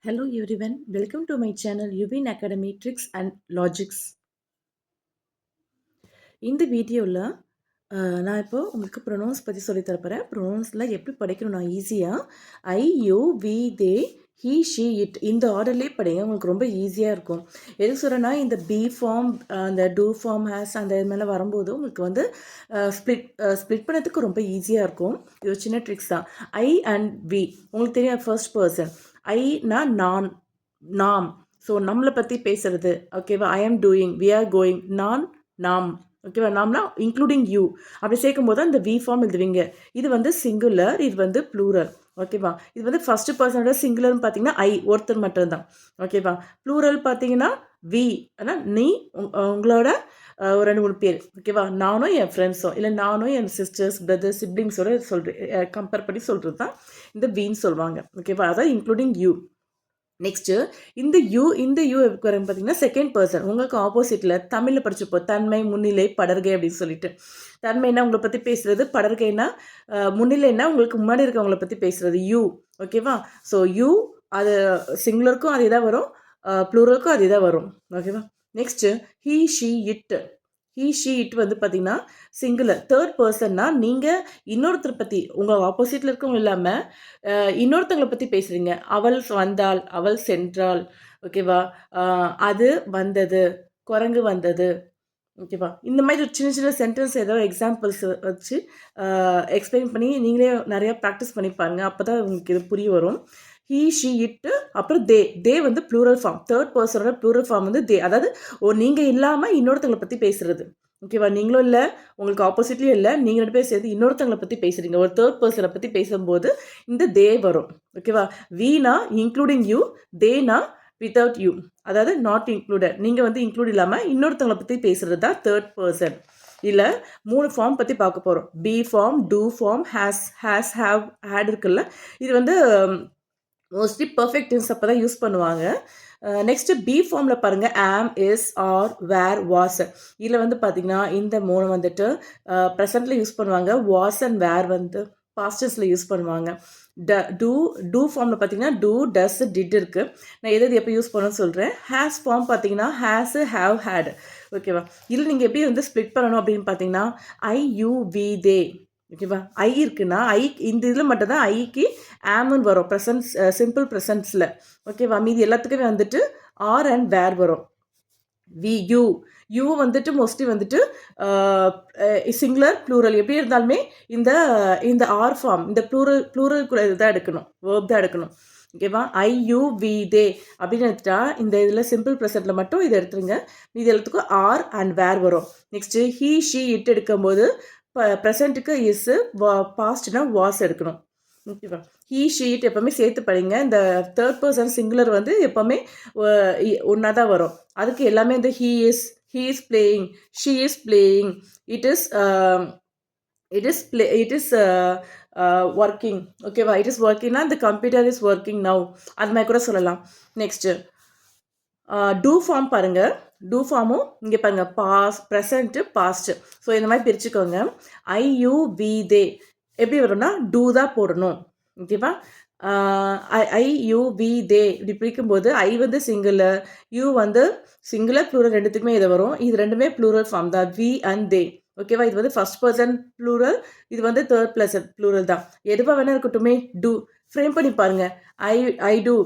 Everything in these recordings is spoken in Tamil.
Hello everyone, welcome to my channel Uvin Academy Tricks and Logics. இந்த வீடியோவில் நான் இப்போ உங்களுக்கு ப்ரொனவுன்ஸ் பற்றி சொல்லித்தரப்போகிறேன். ப்ரொனவுன்ஸில் எப்படி படிக்கணும் நான் ஈஸியாக I you we they he she it இந்த ஆர்டர்லேயே படிங்க, உங்களுக்கு ரொம்ப ஈஸியாக இருக்கும். எதுக்கு சொல்கிறேன்னா இந்த பி ஃபார்ம் அந்த டூ ஃபார்ம் ஹேஸ் அந்த இது மேலே வரும்போது உங்களுக்கு வந்து ஸ்ப்ளிட் பண்ணதுக்கு ரொம்ப ஈஸியாக இருக்கும். இது ஒரு சின்ன ட்ரிக்ஸ் தான். ஐ அண்ட் வி உங்களுக்கு தெரியும் ஃபர்ஸ்ட் பர்சன். ஐனா நான் நாம், ஸோ நம்மளை பற்றி பேசுறது. ஓகேவா, ஐ ஆம் டூயிங், வி ஆர் கோயிங், நான் நாம். ஓகேவா, நாம்னா இன்க்ளூடிங் யூ அப்படி சேர்க்கும் போது அந்த வி ஃபார்ம் எழுதுவீங்க. இது வந்து சிங்குலர், இது வந்து ப்ளூரல். ஓகேவா, இது வந்து ஃபர்ஸ்ட் பர்சனோட சிங்குலர்னு பார்த்தீங்கன்னா ஐ ஒருத்தர் மட்டும்தான். ஓகேவா, ப்ளூரல் பார்த்தீங்கன்னா வி, ஆனால் நீ உங்களோட ஒரு 2-3 பேர். ஓகேவா, நானும் என் ஃப்ரெண்ட்ஸும் இல்லை நானும் என் சிஸ்டர்ஸ் பிரதர்ஸ் சிப்ளிங்ஸோட கம்பேர் பண்ணி சொல்கிறது தான் இந்த வீன்னு சொல்லுவாங்க. ஓகேவா, அதான் இன்க்ளூடிங் யூ. நெக்ஸ்ட்டு இந்த யூ வரும் பார்த்தீங்கன்னா செகண்ட் பர்சன். உங்களுக்கு ஆப்போசிட்டில் தமிழில் படிச்சுப்போம் தன்மை, முன்னிலை, படர்கை அப்படின்னு சொல்லிட்டு. தன்மைனா உங்களை பற்றி பேசுகிறது, படர்கைனா முன்னிலைன்னா உங்களுக்கு முன்னாடி இருக்கவங்கள பற்றி பேசுகிறது யூ. ஓகேவா, ஸோ யூ அது சிங்குலருக்கும் அதே தான் வரும், ப்ளூரலுக்கும் அதே தான் வரும். ஓகேவா, next he she it. He she it வந்து பார்த்தீங்கன்னா சிங்குலர். தேர்ட் பர்சன்னா நீங்கள் இன்னொருத்தரை பற்றி உங்கள் ஆப்போசிட்டில் இருக்கவங்க இல்லாமல் இன்னொருத்தவங்களை பற்றி பேசுகிறீங்க. அவள் வந்தாள், அவள் சென்றாள். ஓகேவா, அது வந்தது, குரங்கு வந்தது. ஓகேவா, இந்த மாதிரி ஒரு சின்ன சின்ன சென்டென்ஸ் ஏதாவது எக்ஸாம்பிள்ஸ் வச்சு எக்ஸ்பிளைன் பண்ணி நீங்களே நிறையா ப்ராக்டிஸ் பண்ணி பாருங்கள். அப்போ தான் உங்களுக்கு இது புரிய வரும். ஹீ ஷீ இட்டு, அப்புறம் தே வந்து ப்ளூரல் ஃபார்ம். தேர்ட் பர்சனோட ப்ளூரல் ஃபார்ம் வந்து தே, அதாவது நீங்கள் இல்லாமல் இன்னொருத்தவங்களை பற்றி பேசுறது. ஓகேவா, நீங்களும் இல்லை, உங்களுக்கு ஆப்போசிட்லேயும் இல்லை, நீங்கள் 2 பேர் சேர்த்து இன்னொருத்தவங்களை பற்றி பேசுகிறீங்க. ஒரு தேர்ட் பர்சனை பற்றி பேசும்போது இந்த தே வரும். ஓகேவா, வீனா இன்க்ளூடிங் யூ, தேனா வித்தவுட் யூ, அதாவது நாட் இன்க்ளூடட். நீங்கள் வந்து இன்க்ளூட் இல்லாமல் இன்னொருத்தவங்களை பற்றி பேசுகிறது தான் தேர்ட் பர்சன். இல்லை 3 ஃபார்ம் பற்றி பார்க்க போகிறோம். Be form, do form, has have had இருக்குல்ல, இது வந்து மோஸ்ட்லி பர்ஃபெக்ட் டென்ஸ் அப்போ தான் யூஸ் பண்ணுவாங்க. நெக்ஸ்ட்டு பி ஃபார்மில் பாருங்கள், ஆம், இஸ், ஆர், வேர், வாஸ். இதில் வந்து பார்த்திங்கன்னா இந்த 3 வந்துட்டு ப்ரெசண்ட்டில் யூஸ் பண்ணுவாங்க. வாஸ் அண்ட் வேர் வந்து பாஸ்டர்ஸில் யூஸ் பண்ணுவாங்க. டூ ஃபார்மில் பார்த்தீங்கன்னா டூ, டஸ், டிட் இருக்குது. நான் எது எப்போ யூஸ் பண்ணணும்னு சொல்கிறேன். ஹேஸ் ஃபார்ம் பார்த்தீங்கன்னா ஹேஸ், ஹேவ், ஹேட். ஓகேவா, இதில் நீங்கள் எப்படி வந்து ஸ்ப்ளிட் பண்ணணும் அப்படின்னு பார்த்தீங்கன்னா ஐ, யூ, வி, தே. ஓகேவா, ஐ இருக்குன்னா ஐ இந்த இதில் மட்டும்தான் ஐக்கு ஆம்னு வரும் ப்ரெசன்ஸ், சிம்பிள் ப்ரெசன்ஸில். ஓகேவா, மீதி எல்லாத்துக்குமே வந்துட்டு ஆர் அண்ட் வேர் வரும். வி யூ வந்துட்டு மோஸ்ட்லி வந்துட்டு சிங்குலர், ப்ளூரல் எப்படி இருந்தாலுமே இந்த இந்த ஆர் ஃபார்ம், இந்த ப்ளூரல் கூட இதுதான் எடுக்கணும், வேர்ப் தான் எடுக்கணும். ஓகேவா, ஐ யூ வி தே அப்படின்னு எடுத்துட்டா இந்த இதில் சிம்பிள் ப்ரெசன்ட்டில் மட்டும் இதை எடுத்துருங்க. இது எல்லாத்துக்கும் ஆர் அண்ட் வேர் வரும். நெக்ஸ்ட்டு ஹீ ஷீ இட் எடுக்கும்போது ப்ரெசண்ட்டுக்கு இஸ்ஸு, பாஸ்ட்னா வாஸ் எடுக்கணும். ஓகேவா, ஹீ ஷீ இட் எப்போவுமே சேர்த்து படிங்க. இந்த தேர்ட் பர்சன் சிங்குலர் வந்து எப்போவுமே ஒன்றா தான் வரும். அதுக்கு எல்லாமே இந்த he is playing, she is playing, it is working. ஓகேவா, இட் இஸ் ஒர்க்கிங்னா இந்த கம்ப்யூட்டர் இஸ் ஒர்க்கிங் நவ், அது மாதிரி கூட சொல்லலாம். நெக்ஸ்ட்டு டூ ஃபார்ம் பாருங்கள். டூ ஃபார்மும் இங்கே பாருங்கள், ப்ரெசண்ட்டு, பாஸ்ட்டு. ஸோ இந்த மாதிரி பிரிச்சுக்கோங்க. ஐ, யூ, வி, தே எப்படி வரும்னா டூ தான் போடணும். ஓகேவா, ஐ, யூ, வி, தே இப்படி பிரிக்கும்போது ஐ வந்து சிங்குலர், யூ வந்து சிங்குலர், ப்ளூரல் ரெண்டுத்துக்குமே இது வரும். இது ரெண்டுமே ப்ளூரல் ஃபார்ம் தான், வி அண்ட் தே. ஓகேவா, இது வந்து ஃபர்ஸ்ட் பர்சன் ப்ளூரல், இது வந்து தேர்ட் பர்சன் ப்ளூரல் தான். எதுவாக வேணா இருக்கட்டுமே, டூ ஃப்ரேம் பண்ணி பாருங்க. I do,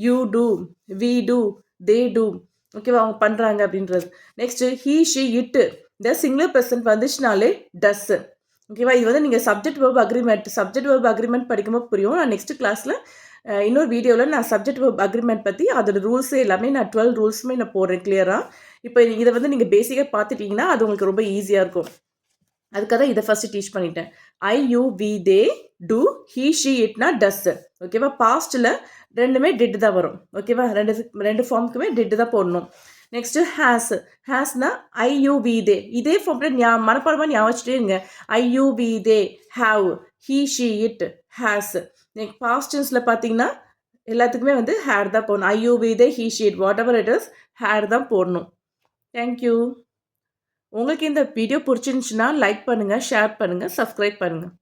you do, we do, they do. ஓகேவா, அவங்க பண்ணுறாங்க அப்படின்றது. நெக்ஸ்ட்டு ஹீ ஷீ இட்டு, இந்த சிங்குலர் ப்ரெசன்ட் வந்துச்சுனாலே டஸ்ஸு. ஓகேவா, இது வந்து நீங்கள் சப்ஜெக்ட் வேர்ப் அக்ரிமெண்ட் படிக்கும்போது புரியும். நான் நெக்ஸ்ட் கிளாஸில் இன்னொரு வீடியோவில் நான் சப்ஜெக்ட் வேர்ப் அக்ரிமெண்ட் பற்றி அதோட ரூல்ஸு எல்லாமே நான் 12 ரூல்ஸுமே நான் போடுறேன் கிளியராக. இப்போ இதை வந்து நீங்கள் பேசிக்காக பார்த்துட்டிங்கன்னா அது உங்களுக்கு ரொம்ப ஈஸியாக இருக்கும். அதுக்காக தான் இதை ஃபஸ்ட்டு டீச் பண்ணிட்டேன். I, you, we, they, do, he she இட்னா டஸ்ஸு. ஓகேவா, பாஸ்ட்டில் ரெண்டுமே டிட் தான் வரும். ஓகேவா, ரெண்டு ஃபார்முக்குமே டிட் தான் போடணும். நெக்ஸ்ட்டு ஹேஸ்னா ஐ, யூ, வி, தே. இதே ஃபார்மில் மனப்பாடமாக ஞாபகம் வச்சுட்டே இருங்க. I, you, we, they, have, he she it, has. Next பாஸ்டன்ஸில் பார்த்தீங்கன்னா எல்லாத்துக்குமே வந்து ஹேர் தான் போடணும். I, you, we, they, he she it, whatever it is, had தான் போடணும். தேங்க்யூ. உங்களுக்கு இந்த வீடியோ பிடிச்சிருந்துச்சுன்னா லைக் பண்ணுங்கள், ஷேர் பண்ணுங்கள், சப்ஸ்கிரைப் பண்ணுங்கள்.